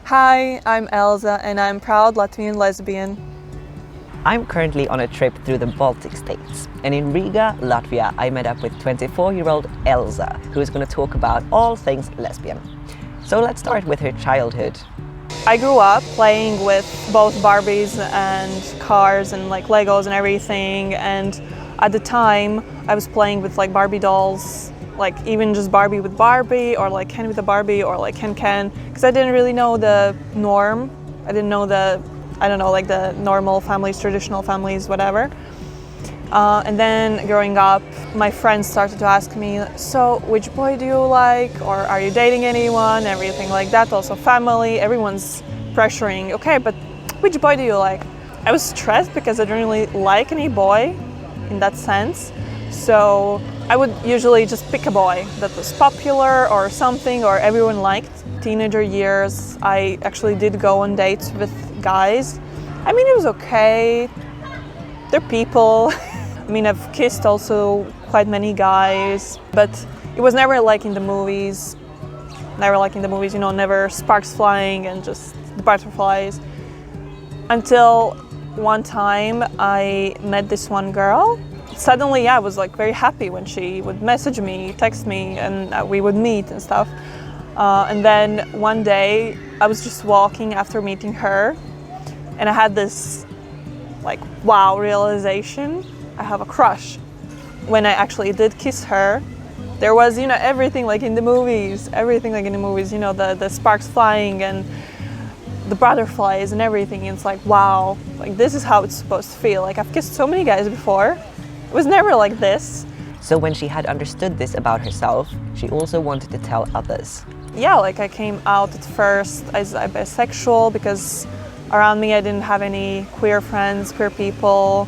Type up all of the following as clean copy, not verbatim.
Hi, I'm Elza and I'm proud Latvian lesbian. I'm currently on a trip through the Baltic states, and in Riga, Latvia, I met up with 24-year-old Elza, who is going to talk about all things lesbian. So let's start with her childhood. I grew up playing with both Barbies and cars and like Legos and everything, and at the time I was playing with like Barbie dolls, like even just Barbie with Barbie or like Ken with a Barbie or like Ken, because I didn't really know the norm. I didn't know like the normal families, traditional families, whatever. And then growing up, my friends started to ask me, so which boy do you like, or are you dating anyone, everything like that. Also family, everyone's pressuring, okay, but which boy do you like? I was stressed because I didn't really like any boy in that sense. So I would usually just pick a boy that was popular or something, or everyone liked. Teenager years, I actually did go on dates with guys. I mean, it was okay. They're people. I mean, I've kissed also quite many guys, but it was never like in the movies. Never like in the movies, you know, never sparks flying and just the butterflies. Until one time I met this one girl. Suddenly, yeah, I was like very happy when she would message me, text me, and we would meet and stuff. And then one day I was just walking after meeting her, and I had this like wow realization. I have a crush. When I actually did kiss her, there was, you know, everything like in the movies, you know, the sparks flying and the butterflies and everything. And it's like, wow, like this is how it's supposed to feel. Like I've kissed so many guys before. It was never like this. So when she had understood this about herself, she also wanted to tell others. Yeah, like I came out at first as a bisexual because around me I didn't have any queer friends, queer people,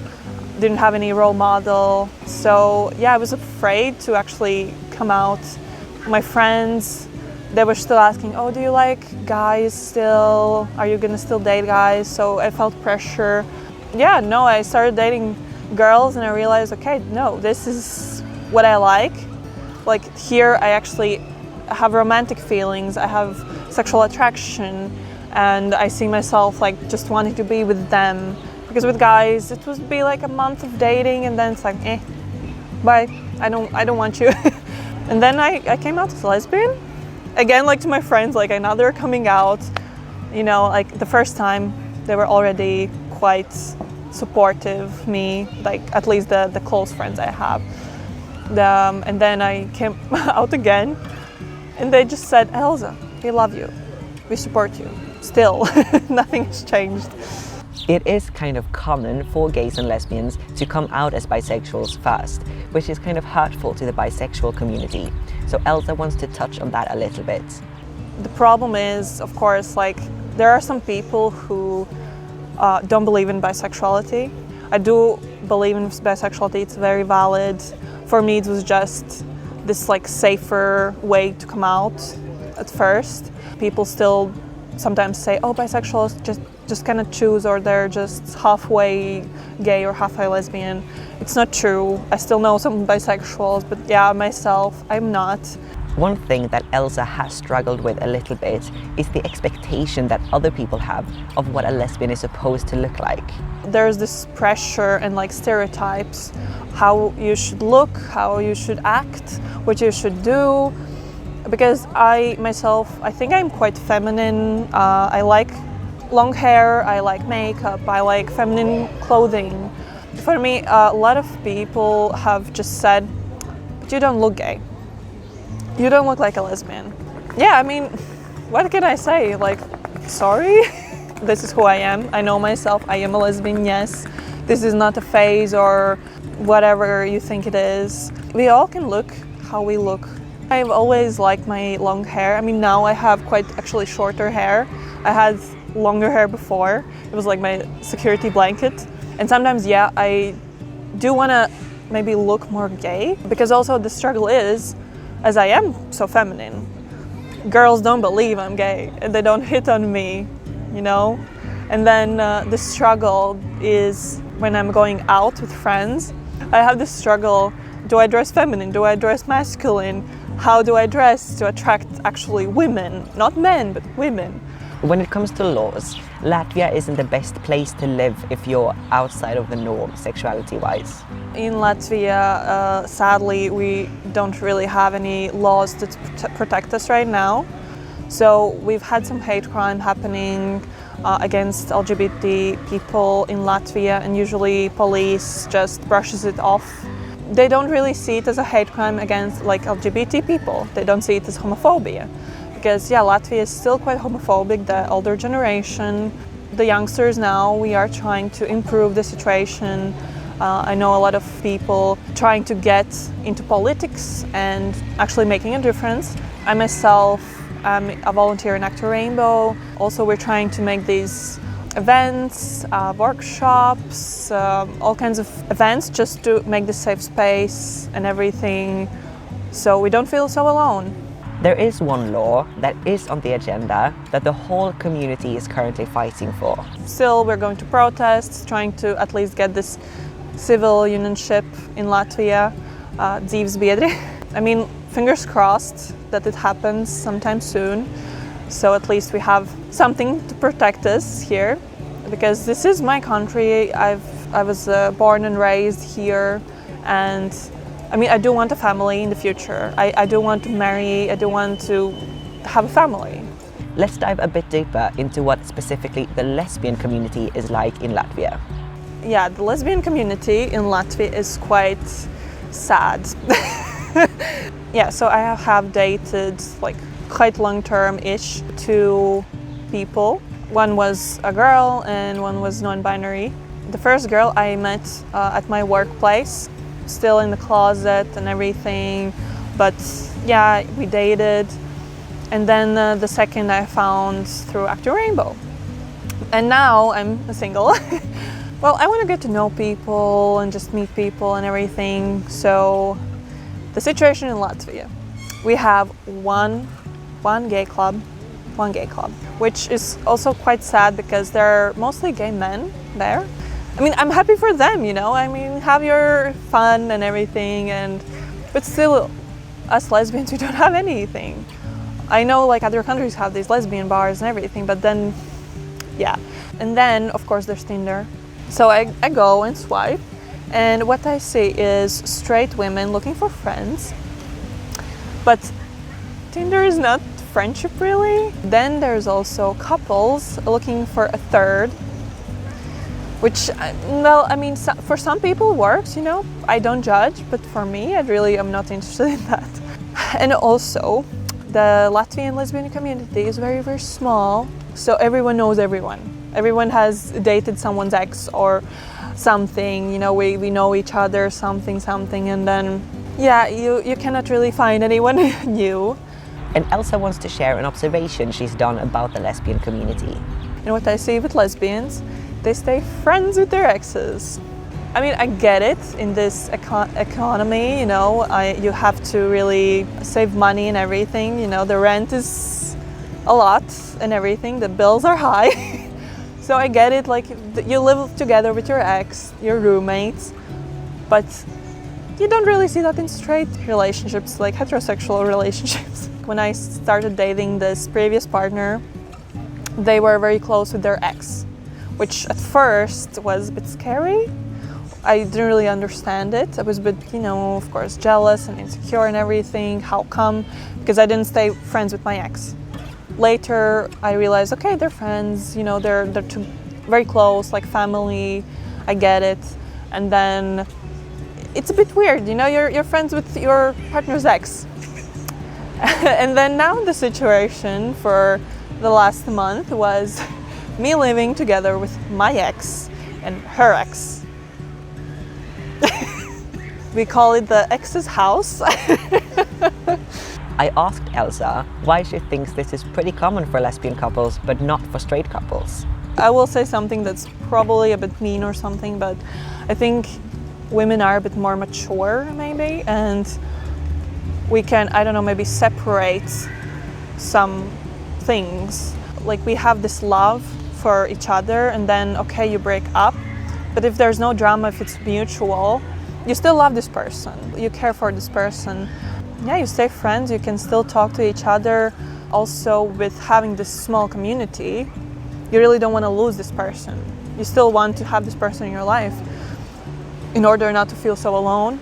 didn't have any role model. So yeah, I was afraid to actually come out. My friends, they were still asking, oh, do you like guys still? Are you gonna still date guys? So I felt pressure. Yeah, no, I started dating girls and I realized, okay, no, this is what I like. Like here I actually have romantic feelings, I have sexual attraction, and I see myself like just wanting to be with them. Because with guys it would be like a month of dating and then it's like, bye, I don't want you. And then I came out as lesbian. Again, like to my friends, like I know they're coming out, you know, like the first time they were already quite supportive me, like at least the close friends I have. And then I came out again and they just said, Elza, we love you, we support you. Still, nothing has changed. It is kind of common for gays and lesbians to come out as bisexuals first, which is kind of hurtful to the bisexual community. So Elza wants to touch on that a little bit. The problem is, of course, like there are some people who don't believe in bisexuality. I do believe in bisexuality, it's very valid. For me, it was just this like safer way to come out at first. People still sometimes say, oh, bisexuals just kind of choose, or they're just halfway gay or halfway lesbian. It's not true. I still know some bisexuals, but yeah, myself, I'm not. One thing that Elza has struggled with a little bit is the expectation that other people have of what a lesbian is supposed to look like. There's this pressure and like stereotypes, how you should look, how you should act, what you should do. Because I think I'm quite feminine. I like long hair, I like makeup, I like feminine clothing. For me, a lot of people have just said, but you don't look gay. You don't look like a lesbian. Yeah, I mean, what can I say? Like, sorry? This is who I am. I know myself. I am a lesbian, yes. This is not a phase or whatever you think it is. We all can look how we look. I've always liked my long hair. I mean, now I have quite actually shorter hair. I had longer hair before. It was like my security blanket. And sometimes, yeah, I do want to maybe look more gay, because also the struggle is, as I am so feminine, girls don't believe I'm gay and they don't hit on me, you know? And then the struggle is when I'm going out with friends, I have this struggle, do I dress feminine, do I dress masculine? How do I dress to attract actually women, not men, but women? When it comes to laws, Latvia isn't the best place to live if you're outside of the norm, sexuality-wise. In Latvia, sadly, we don't really have any laws that protect us right now. So we've had some hate crime happening against LGBT people in Latvia, and usually police just brushes it off. They don't really see it as a hate crime against like LGBT people. They don't see it as homophobia. Because yeah, Latvia is still quite homophobic, the older generation. The youngsters now, we are trying to improve the situation. I know a lot of people trying to get into politics and actually making a difference. I myself am a volunteer in Actor Rainbow. Also, we're trying to make these events, workshops, all kinds of events just to make the safe space and everything, so we don't feel so alone. There is one law that is on the agenda that the whole community is currently fighting for. Still, we're going to protest, trying to at least get this civil unionship in Latvia, dzīves biedri. I mean, fingers crossed that it happens sometime soon, so at least we have something to protect us here, because this is my country. I was born and raised here, and I mean, I do want a family in the future. I do want to marry, I do want to have a family. Let's dive a bit deeper into what specifically the lesbian community is like in Latvia. Yeah, the lesbian community in Latvia is quite sad. Yeah, so I have dated like quite long-term-ish 2 people. One was a girl and one was non-binary. The first girl I met at my workplace, still in the closet and everything, but yeah, we dated. And then the second I found through Actor Rainbow. And now I'm single. Well, I want to get to know people and just meet people and everything. So the situation in Latvia, we have one gay club, which is also quite sad because there are mostly gay men there. I mean, I'm happy for them, you know, I mean, have your fun and everything, but still, us lesbians, we don't have anything. I know like other countries have these lesbian bars and everything, but then, yeah. And then, of course, there's Tinder. So I go and swipe, and what I see is straight women looking for friends, but Tinder is not friendship really. Then there's also couples looking for a third, which, well, I mean, for some people works, you know, I don't judge, but for me, I really am not interested in that. And also, the Latvian lesbian community is very, very small, so everyone knows everyone. Everyone has dated someone's ex or something, you know, we know each other, something, and then, yeah, you cannot really find anyone new. And Elza wants to share an observation she's done about the lesbian community. And what I see with lesbians, they stay friends with their exes. I mean, I get it in this economy, you know, you have to really save money and everything, you know, the rent is a lot and everything, the bills are high. So I get it, like you live together with your ex, your roommates, but you don't really see that in straight relationships, like heterosexual relationships. When I started dating this previous partner, they were very close with their ex, which at first was a bit scary. I didn't really understand it. I was a bit, you know, of course, jealous and insecure and everything. How come? Because I didn't stay friends with my ex. Later, I realized, okay, they're friends, you know, they're too, very close, like family, I get it. And then it's a bit weird, you know, you're friends with your partner's ex. And then now the situation for the last month was me living together with my ex and her ex. We call it the ex's house. I asked Elza why she thinks this is pretty common for lesbian couples, but not for straight couples. I will say something that's probably a bit mean or something, but I think women are a bit more mature maybe, and we can, I don't know, maybe separate some things. Like we have this love for each other and then, okay, you break up, but if there's no drama, if it's mutual, you still love this person, you care for this person. Yeah, you stay friends, you can still talk to each other, Also, with having this small community, you really don't want to lose this person. You still want to have this person in your life in order not to feel so alone.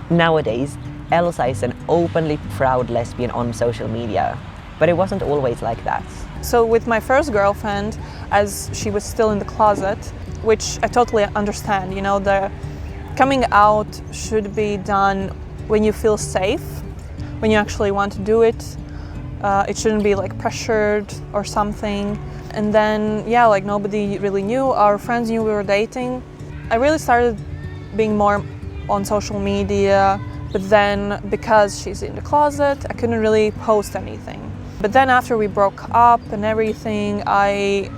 Nowadays, Elza is an openly proud lesbian on social media, but it wasn't always like that. So with my first girlfriend, as she was still in the closet, which I totally understand, you know, the coming out should be done when you feel safe, when you actually want to do it. It shouldn't be like pressured or something. And then, yeah, like nobody really knew. Our friends knew we were dating. I really started being more on social media, but then because she's in the closet, I couldn't really post anything. But then after we broke up and everything, I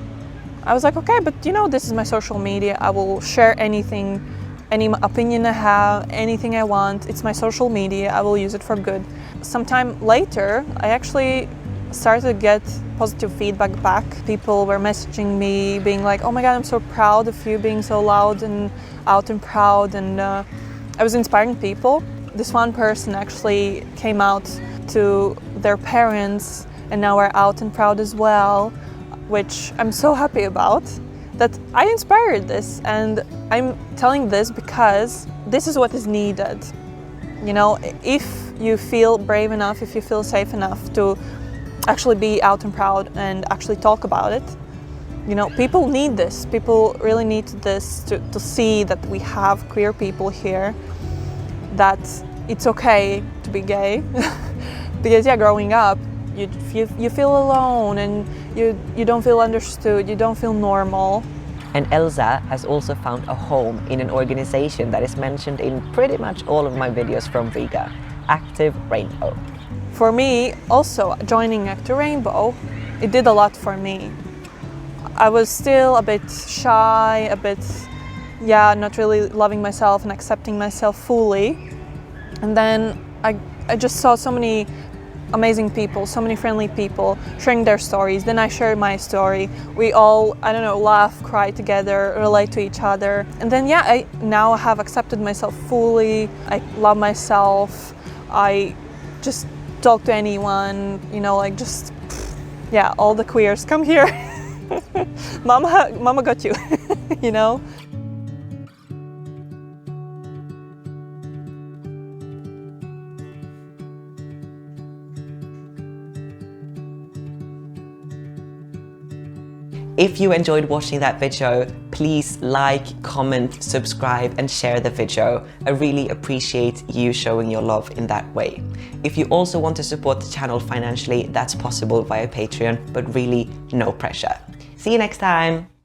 was like, okay, but you know, this is my social media. I will share anything, any opinion I have, anything I want. It's my social media. I will use it for good. Sometime later, I actually started to get positive feedback back. People were messaging me, being like, oh my God, I'm so proud of you being so loud and out and proud. And I was inspiring people. This one person actually came out to their parents and now are out and proud as well, which I'm so happy about, that I inspired this. And I'm telling this because this is what is needed. You know, if you feel brave enough, if you feel safe enough to actually be out and proud and actually talk about it, you know, people need this. People really need this to see that we have queer people here, that it's okay to be gay. Because yeah, growing up, you feel alone and you don't feel understood, you don't feel normal. And Elza has also found a home in an organization that is mentioned in pretty much all of my videos from Riga, Active Rainbow. For me, also joining Active Rainbow, it did a lot for me. I was still a bit shy, a bit, yeah, not really loving myself and accepting myself fully. And then I just saw so many amazing people, so many friendly people sharing their stories. Then I shared my story. We all, I don't know, laugh, cry together, relate to each other. And then yeah, I now have accepted myself fully. I love myself. I just talk to anyone, you know, like just, yeah, all the queers, come here. Mama got you, you know? If you enjoyed watching that video, please like, comment, subscribe and share the video. I really appreciate you showing your love in that way. If you also want to support the channel financially, that's possible via Patreon, but really no pressure. See you next time!